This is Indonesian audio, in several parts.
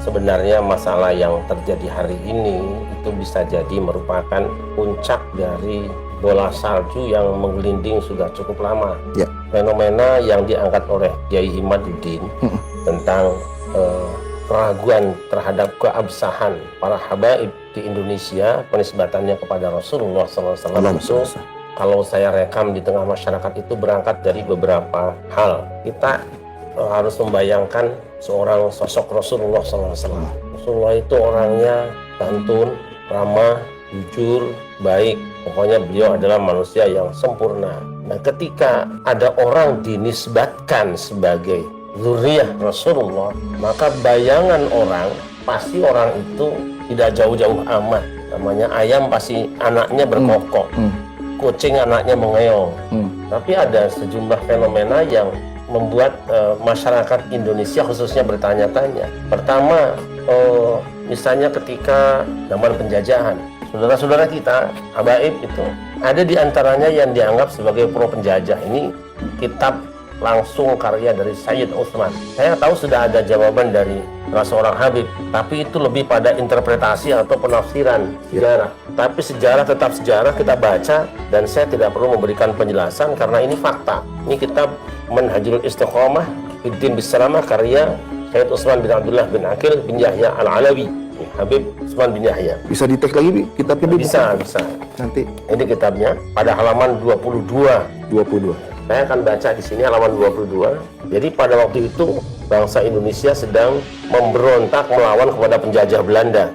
sebenarnya masalah yang terjadi hari ini itu bisa jadi merupakan puncak dari bola salju yang menggelinding sudah cukup lama. Ya. Fenomena yang diangkat oleh Kiai Imaduddin tentang keraguan terhadap keabsahan para habaib di Indonesia, penisbatannya kepada Rasulullah SAW itu, kalau saya rekam di tengah masyarakat itu berangkat dari beberapa hal. Kita harus membayangkan seorang sosok Rasulullah SAW. Rasulullah itu orangnya santun, ramah, jujur, baik. Pokoknya beliau adalah manusia yang sempurna. Nah, ketika ada orang dinisbatkan sebagai zuriyah Rasulullah, maka bayangan orang, pasti orang itu tidak jauh-jauh amat. Namanya ayam pasti anaknya berkokok, kucing anaknya mengeong. Tapi ada sejumlah fenomena yang membuat masyarakat Indonesia khususnya bertanya-tanya. Pertama, misalnya ketika zaman penjajahan, saudara-saudara kita, habaib itu, ada di antaranya yang dianggap sebagai pro penjajah. Ini kitab langsung karya dari Sayyid Utsman. Saya tahu sudah ada jawaban dari salah seorang habib, tapi itu lebih pada interpretasi atau penafsiran sejarah. Tapi sejarah tetap sejarah, kita baca, dan saya tidak perlu memberikan penjelasan karena ini fakta. Ini kitab Manhajul Istiqomah Fiddin Bisalamah karya Sayyid Utsman bin Abdullah bin Aqil bin Yahya Al-Alawi, Habib Utsman bin Yahya. Bisa di tag lagi, Bi? Kitabnya Bi? Bisa. Nanti. Ini kitabnya pada halaman 22. Saya akan baca di sini halaman 22. Jadi pada waktu itu bangsa Indonesia sedang memberontak melawan kepada penjajah Belanda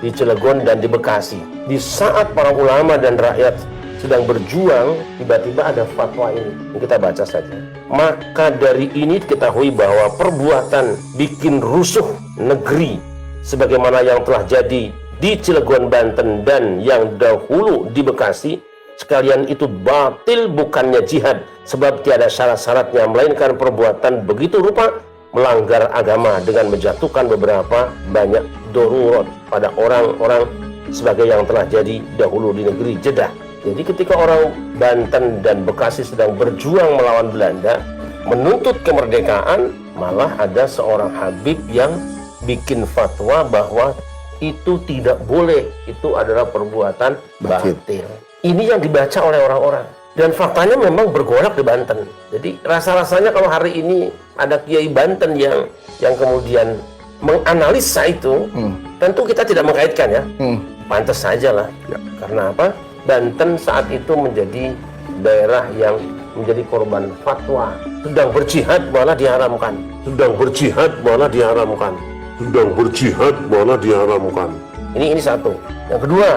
di Cilegon dan di Bekasi. Di saat para ulama dan rakyat sedang berjuang, tiba-tiba ada fatwa ini. Kita baca saja. Maka dari ini diketahui bahwa perbuatan bikin rusuh negeri sebagaimana yang telah jadi di Cilegon, Banten, dan yang dahulu di Bekasi, sekalian itu batil, bukannya jihad, sebab tiada syarat-syaratnya melainkan perbuatan begitu rupa melanggar agama dengan menjatuhkan beberapa banyak darurat pada orang-orang sebagai yang telah jadi dahulu di negeri Jeddah. Jadi ketika orang Banten dan Bekasi sedang berjuang melawan Belanda, menuntut kemerdekaan, malah ada seorang habib yang bikin fatwa bahwa itu tidak boleh, itu adalah perbuatan batil. Ini yang dibaca oleh orang-orang, dan faktanya memang bergolak di Banten. Jadi rasa-rasanya kalau hari ini ada Kiai Banten yang kemudian menganalisa itu, tentu kita tidak mengkaitkan ya. Pantas saja lah. Karena apa? Banten saat itu menjadi daerah yang menjadi korban fatwa. Sedang berjihad malah diharamkan. Ini satu. Yang kedua,